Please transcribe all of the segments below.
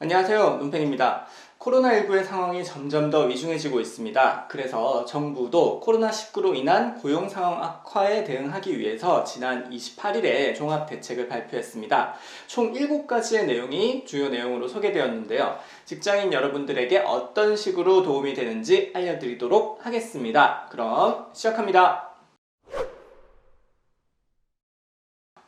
안녕하세요. 논팽입니다. 코로나19의 상황이 점점 더 위중해지고 있습니다. 그래서 정부도 코로나19로 인한 고용 상황 악화에 대응하기 위해서 지난 28일에 종합대책을 발표했습니다. 총 7가지의 내용이 주요 내용으로 소개되었는데요. 직장인 여러분들에게 어떤 식으로 도움이 되는지 알려드리도록 하겠습니다. 그럼 시작합니다.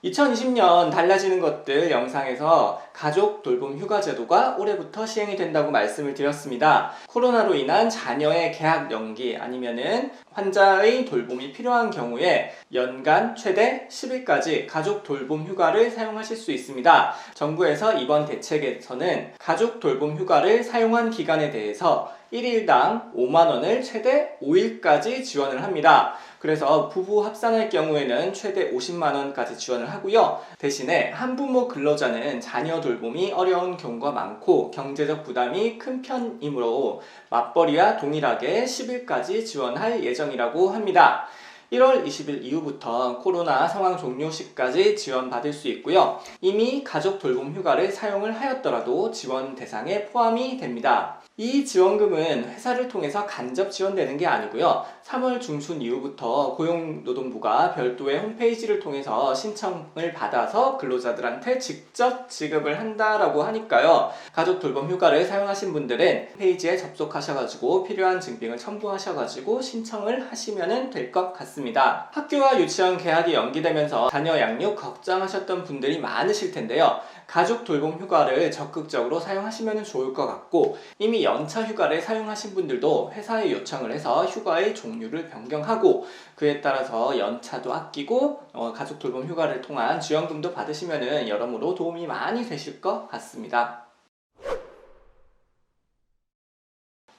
2020년 달라지는 것들 영상에서 가족 돌봄 휴가 제도가 올해부터 시행이 된다고 말씀을 드렸습니다. 코로나로 인한 자녀의 개학 연기 아니면은 환자의 돌봄이 필요한 경우에 연간 최대 10일까지 가족 돌봄 휴가를 사용하실 수 있습니다. 정부에서 이번 대책에서는 가족 돌봄 휴가를 사용한 기간에 대해서 1일당 5만원을 최대 5일까지 지원을 합니다. 그래서 부부 합산할 경우에는 최대 50만원까지 지원을 하고요. 대신에 한부모 근로자는 자녀 돌봄이 어려운 경우가 많고 경제적 부담이 큰 편이므로 맞벌이와 동일하게 10일까지 지원할 예정이라고 합니다. 1월 20일 이후부터 코로나 상황 종료 시까지 지원받을 수 있고요. 이미 가족 돌봄 휴가를 사용을 하였더라도 지원 대상에 포함이 됩니다. 이 지원금은 회사를 통해서 간접 지원되는 게 아니고요. 3월 중순 이후부터 고용노동부가 별도의 홈페이지를 통해서 신청을 받아서 근로자들한테 직접 지급을 한다라고 하니까요. 가족 돌봄 휴가를 사용하신 분들은 페이지에 접속하셔가지고 필요한 증빙을 첨부하셔가지고 신청을 하시면 될 것 같습니다. 학교와 유치원 개학이 연기되면서 자녀 양육 걱정하셨던 분들이 많으실 텐데요. 가족 돌봄 휴가를 적극적으로 사용하시면 좋을 것 같고 이미 연차 휴가를 사용하신 분들도 회사에 요청을 해서 휴가의 종류를 변경하고 그에 따라서 연차도 아끼고 가족 돌봄 휴가를 통한 지원금도 받으시면 여러모로 도움이 많이 되실 것 같습니다.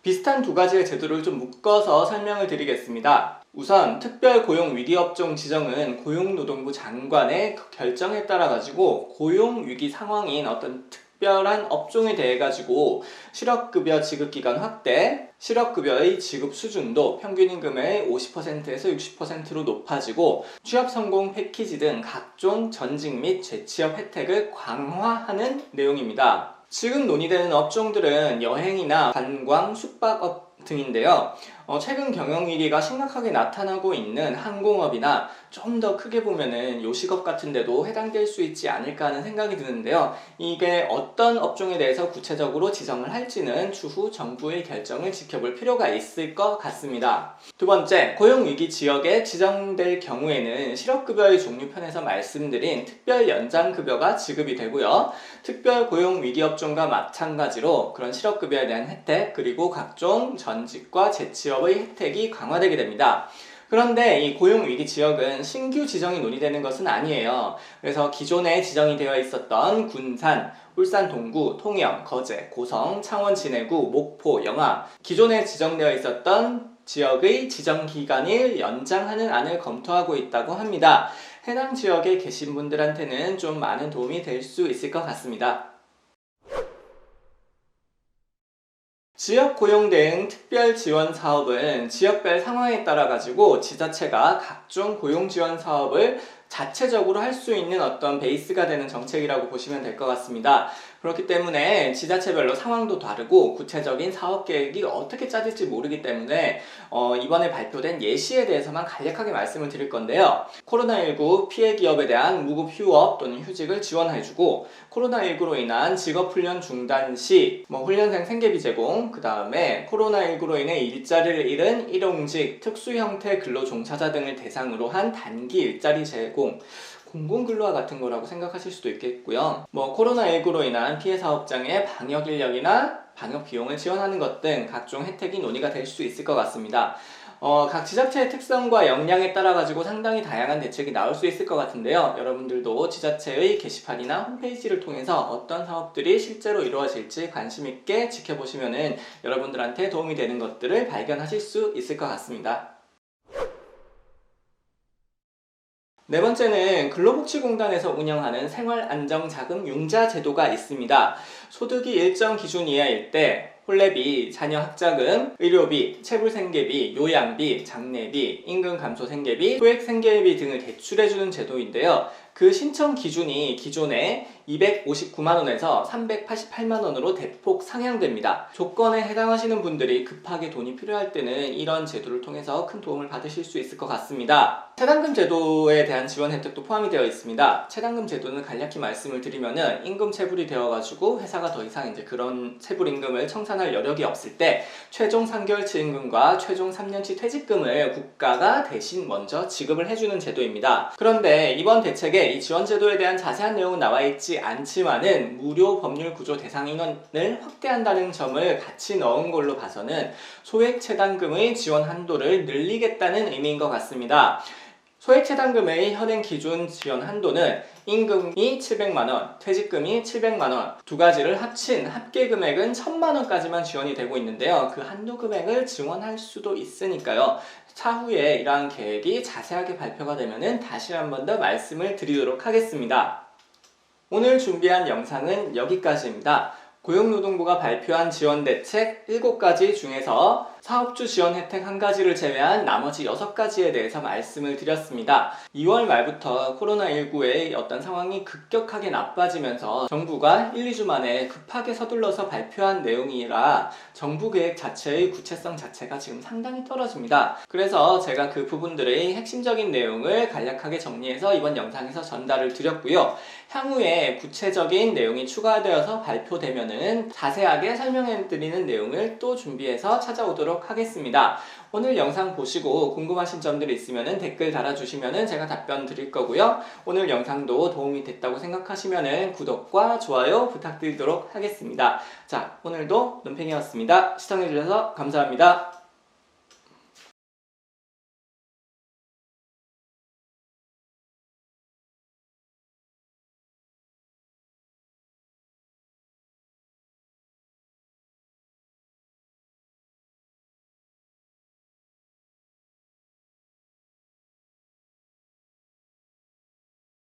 비슷한 두 가지의 제도를 좀 묶어서 설명을 드리겠습니다. 우선 특별고용위기업종 지정은 고용노동부 장관의 결정에 따라 가지고 고용위기 상황인 어떤 특별한 업종에 대해 가지고 실업급여 지급기간 확대, 실업급여의 지급 수준도 평균임금의 50%에서 60%로 높아지고 취업성공 패키지 등 각종 전직 및 재취업 혜택을 강화하는 내용입니다. 지금 논의되는 업종들은 여행이나 관광, 숙박업 등인데요. 최근 경영위기가 심각하게 나타나고 있는 항공업이나 좀 더 크게 보면은 요식업 같은 데도 해당될 수 있지 않을까 하는 생각이 드는데요. 이게 어떤 업종에 대해서 구체적으로 지정을 할지는 추후 정부의 결정을 지켜볼 필요가 있을 것 같습니다. 두 번째, 고용위기 지역에 지정될 경우에는 실업급여의 종류편에서 말씀드린 특별연장급여가 지급이 되고요. 특별고용위기업종과 마찬가지로 그런 실업급여에 대한 혜택 그리고 각종 전직과 재취업의 혜택이 강화되게 됩니다. 그런데 이 고용위기 지역은 신규 지정이 논의되는 것은 아니에요. 그래서 기존에 지정이 되어 있었던 군산, 울산 동구, 통영, 거제, 고성, 창원 진해구, 목포, 영암 기존에 지정되어 있었던 지역의 지정기간을 연장하는 안을 검토하고 있다고 합니다. 해당 지역에 계신 분들한테는 좀 많은 도움이 될 수 있을 것 같습니다. 지역고용 대응 특별지원사업은 지역별 상황에 따라 가지고 지자체가 각종 고용지원 사업을 자체적으로 할 수 있는 어떤 베이스가 되는 정책이라고 보시면 될 것 같습니다. 그렇기 때문에 지자체별로 상황도 다르고 구체적인 사업 계획이 어떻게 짜질지 모르기 때문에 이번에 발표된 예시에 대해서만 간략하게 말씀을 드릴 건데요. 코로나19 피해 기업에 대한 무급 휴업 또는 휴직을 지원해주고 코로나19로 인한 직업훈련 중단 시 훈련생 생계비 제공, 그 다음에 코로나19로 인해 일자리를 잃은 일용직, 특수형태 근로종사자 등을 대상으로 한 단기 일자리 제공, 공공근로와 같은 거라고 생각하실 수도 있겠고요. 코로나19로 인한 피해 사업장의 방역 인력이나 방역 비용을 지원하는 것 등 각종 혜택이 논의가 될 수 있을 것 같습니다. 각 지자체의 특성과 역량에 따라 가지고 상당히 다양한 대책이 나올 수 있을 것 같은데요. 여러분들도 지자체의 게시판이나 홈페이지를 통해서 어떤 사업들이 실제로 이루어질지 관심 있게 지켜보시면은 여러분들한테 도움이 되는 것들을 발견하실 수 있을 것 같습니다. 네 번째는 근로복지공단에서 운영하는 생활안정자금 융자 제도가 있습니다. 소득이 일정 기준 이하일 때 혼례비, 자녀 학자금, 의료비, 체불생계비, 요양비, 장례비, 임금 감소 생계비, 소액 생계비 등을 대출해주는 제도인데요. 그 신청 기준이 기존에 259만원에서 388만원으로 대폭 상향됩니다. 조건에 해당하시는 분들이 급하게 돈이 필요할 때는 이런 제도를 통해서 큰 도움을 받으실 수 있을 것 같습니다. 체당금 제도에 대한 지원 혜택도 포함이 되어 있습니다. 체당금 제도는 간략히 말씀을 드리면은 임금 체불이 되어가지고 회사가 더 이상 이제 그런 체불 임금을 청산할 여력이 없을 때 최종 3개월치 임금과 최종 3년치 퇴직금을 국가가 대신 먼저 지급을 해주는 제도입니다. 그런데 이번 대책에 이 지원 제도에 대한 자세한 내용은 나와 있지 않지만은 무료 법률 구조 대상 인원을 확대한다는 점을 같이 넣은 걸로 봐서는 소액 체당금의 지원 한도를 늘리겠다는 의미인 것 같습니다. 소액 체당금의 현행 기준 지원 한도는 임금이 700만원, 퇴직금이 700만원 두 가지를 합친 합계 금액은 1000만원까지만 지원이 되고 있는데요. 그 한도 금액을 지원할 수도 있으니까요. 차후에 이러한 계획이 자세하게 발표가 되면은 다시 한 번 더 말씀을 드리도록 하겠습니다. 오늘 준비한 영상은 여기까지입니다. 고용노동부가 발표한 지원 대책 7가지 중에서 사업주 지원 혜택 1가지를 제외한 나머지 6가지에 대해서 말씀을 드렸습니다. 2월 말부터 코로나19의 어떤 상황이 급격하게 나빠지면서 정부가 1, 2주 만에 급하게 서둘러서 발표한 내용이라 정부 계획 자체의 구체성 자체가 지금 상당히 떨어집니다. 그래서 제가 그 부분들의 핵심적인 내용을 간략하게 정리해서 이번 영상에서 전달을 드렸고요. 향후에 구체적인 내용이 추가되어서 발표되면은 자세하게 설명해드리는 내용을 또 준비해서 찾아오도록 하겠습니다. 오늘 영상 보시고 궁금하신 점들이 있으면 댓글 달아주시면 제가 답변 드릴 거고요. 오늘 영상도 도움이 됐다고 생각하시면 구독과 좋아요 부탁드리도록 하겠습니다. 자, 오늘도 논팽이였습니다. 시청해주셔서 감사합니다.